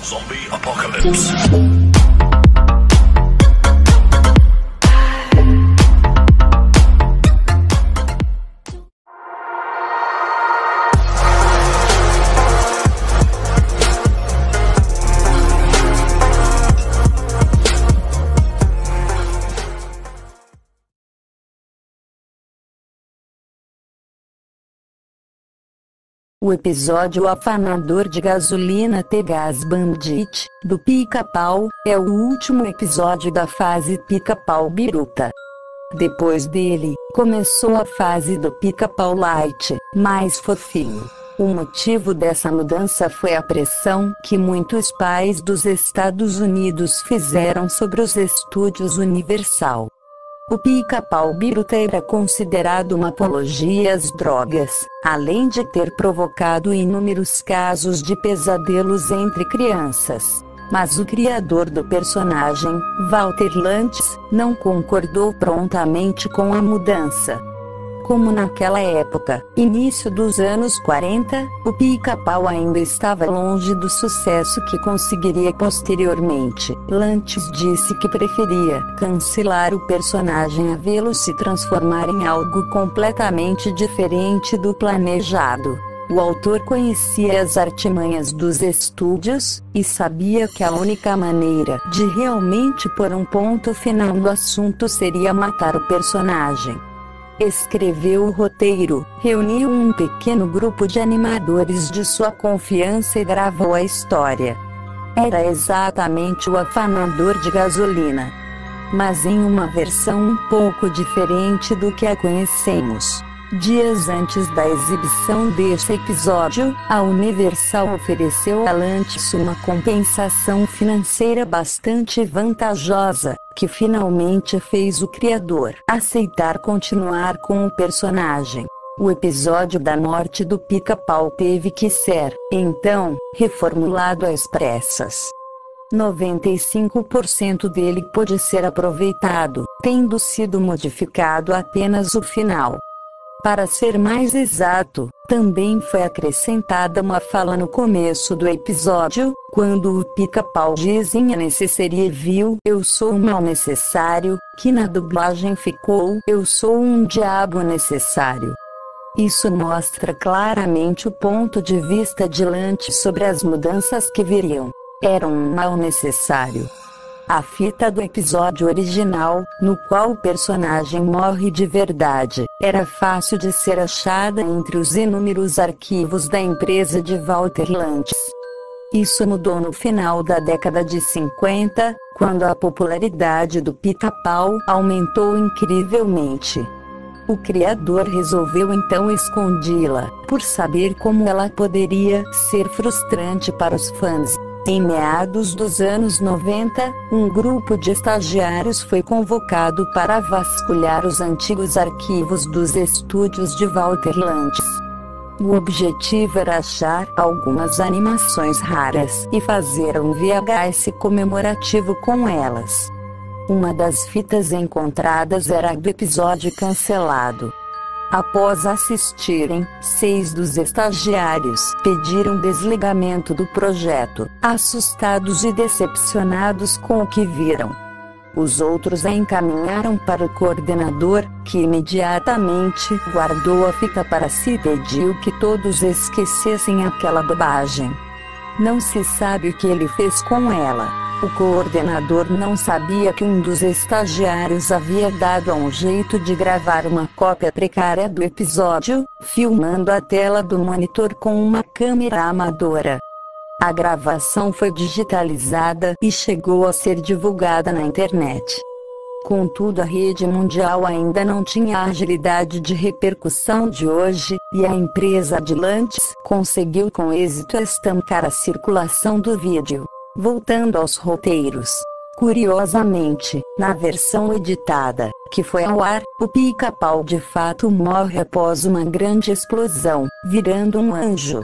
Zombie Apocalypse. O episódio Afanador de Gasolina The Gas Bandit, do Pica-Pau, é o último episódio da fase Pica-Pau Biruta. Depois dele, começou a fase do Pica-Pau Light, mais fofinho. O motivo dessa mudança foi a pressão que muitos pais dos Estados Unidos fizeram sobre os estúdios Universal. O Pica-Pau Biruta era considerado uma apologia às drogas, além de ter provocado inúmeros casos de pesadelos entre crianças. Mas o criador do personagem, Walter Lantz, não concordou prontamente com a mudança. Como naquela época, início dos anos 40, o Pica-Pau ainda estava longe do sucesso que conseguiria posteriormente. Lantz disse que preferia cancelar o personagem a vê-lo se transformar em algo completamente diferente do planejado. O autor conhecia as artimanhas dos estúdios, e sabia que a única maneira de realmente pôr um ponto final no assunto seria matar o personagem. Escreveu o roteiro, reuniu um pequeno grupo de animadores de sua confiança e gravou a história. Era exatamente o Afanador de Gasolina, mas em uma versão um pouco diferente do que a conhecemos. Dias antes da exibição deste episódio, a Universal ofereceu a Lantz uma compensação financeira bastante vantajosa, que finalmente fez o criador aceitar continuar com o personagem. O episódio da morte do Pica-Pau teve que ser, então, reformulado às pressas. 95% dele pôde ser aproveitado, tendo sido modificado apenas o final. Para ser mais exato, também foi acrescentada uma fala no começo do episódio, quando o Pica-Pau diz em A Necessary Evil, "Eu sou um mal necessário", que na dublagem ficou "Eu sou um diabo necessário". Isso mostra claramente o ponto de vista de Lantz sobre as mudanças que viriam. Era um mal necessário. A fita do episódio original, no qual o personagem morre de verdade, era fácil de ser achada entre os inúmeros arquivos da empresa de Walter Lantz. Isso mudou no final da década de 50, quando a popularidade do Pica-Pau aumentou incrivelmente. O criador resolveu então escondê-la, por saber como ela poderia ser frustrante para os fãs. Em meados dos anos 90, um grupo de estagiários foi convocado para vasculhar os antigos arquivos dos estúdios de Walter Lantz. O objetivo era achar algumas animações raras e fazer um VHS comemorativo com elas. Uma das fitas encontradas era a do episódio cancelado. Após assistirem, 6 dos estagiários pediram desligamento do projeto, assustados e decepcionados com o que viram. Os outros a encaminharam para o coordenador, que imediatamente guardou a fita para si e pediu que todos esquecessem aquela bobagem. Não se sabe o que ele fez com ela. O coordenador não sabia que um dos estagiários havia dado um jeito de gravar uma cópia precária do episódio, filmando a tela do monitor com uma câmera amadora. A gravação foi digitalizada e chegou a ser divulgada na internet. Contudo, a rede mundial ainda não tinha a agilidade de repercussão de hoje, e a empresa de Lantz conseguiu com êxito estancar a circulação do vídeo. Voltando aos roteiros. Curiosamente, na versão editada, que foi ao ar, o Pica-Pau de fato morre após uma grande explosão, virando um anjo.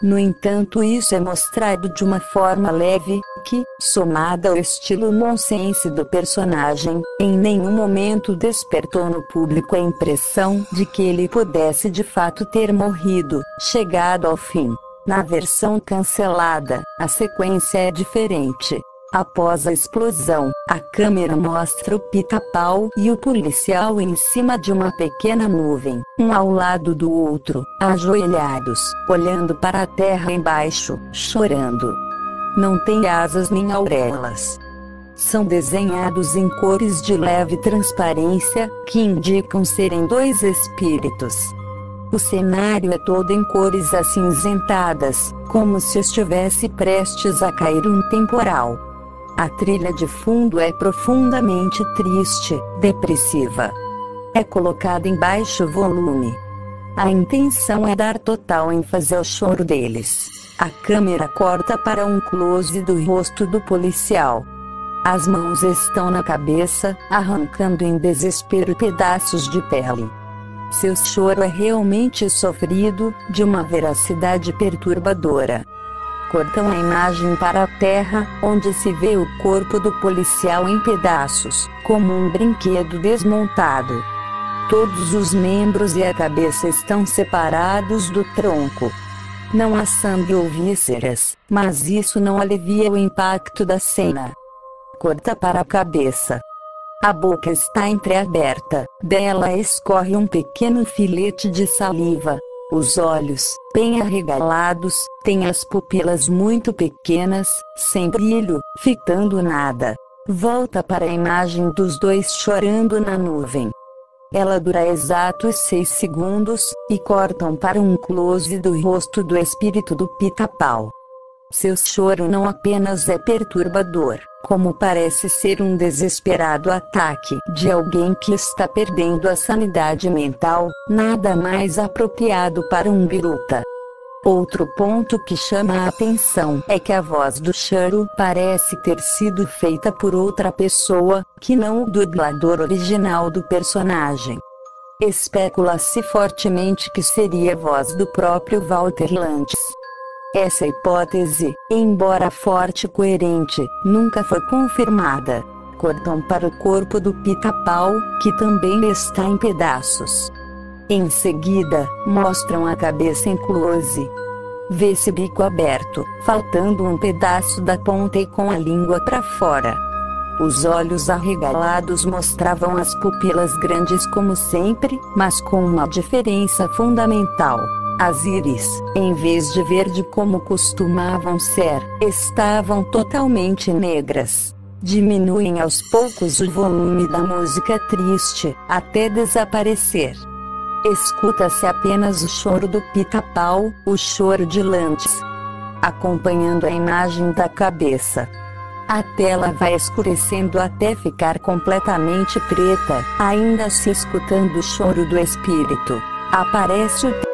No entanto, isso é mostrado de uma forma leve, que, somada ao estilo nonsense do personagem, em nenhum momento despertou no público a impressão de que ele pudesse de fato ter morrido, chegado ao fim. Na versão cancelada, a sequência é diferente. Após a explosão, a câmera mostra o Pica-Pau e o policial em cima de uma pequena nuvem, um ao lado do outro, ajoelhados, olhando para a terra embaixo, chorando. Não tem asas nem auréolas. São desenhados em cores de leve transparência, que indicam serem dois espíritos. O cenário é todo em cores acinzentadas, como se estivesse prestes a cair um temporal. A trilha de fundo é profundamente triste, depressiva. É colocada em baixo volume. A intenção é dar total ênfase ao choro deles. A câmera corta para um close do rosto do policial. As mãos estão na cabeça, arrancando em desespero pedaços de pele. Seu choro é realmente sofrido, de uma veracidade perturbadora. Cortam a imagem para a terra, onde se vê o corpo do policial em pedaços, como um brinquedo desmontado. Todos os membros e a cabeça estão separados do tronco. Não há sangue ou vísceras, mas isso não alivia o impacto da cena. Corta para a cabeça. A boca está entreaberta, dela escorre um pequeno filete de saliva. Os olhos, bem arregalados, têm as pupilas muito pequenas, sem brilho, fitando nada. Volta para a imagem dos dois chorando na nuvem. Ela dura exatos 6 segundos, e cortam para um close do rosto do espírito do Pica-Pau. Seu choro não apenas é perturbador, como parece ser um desesperado ataque de alguém que está perdendo a sanidade mental, nada mais apropriado para um biruta. Outro ponto que chama a atenção é que a voz do choro parece ter sido feita por outra pessoa, que não o dublador original do personagem. Especula-se fortemente que seria a voz do próprio Walter Lantz. Essa hipótese, embora forte e coerente, nunca foi confirmada. Cortam para o corpo do Pica-Pau, que também está em pedaços. Em seguida, mostram a cabeça em close. Vê-se bico aberto, faltando um pedaço da ponta e com a língua para fora. Os olhos arregalados mostravam as pupilas grandes como sempre, mas com uma diferença fundamental. As íris, em vez de verde como costumavam ser, estavam totalmente negras. Diminuem aos poucos o volume da música triste, até desaparecer. Escuta-se apenas o choro do Pica-Pau, o choro de Lantz, acompanhando a imagem da cabeça. A tela vai escurecendo até ficar completamente preta, ainda se escutando o choro do espírito. Aparece o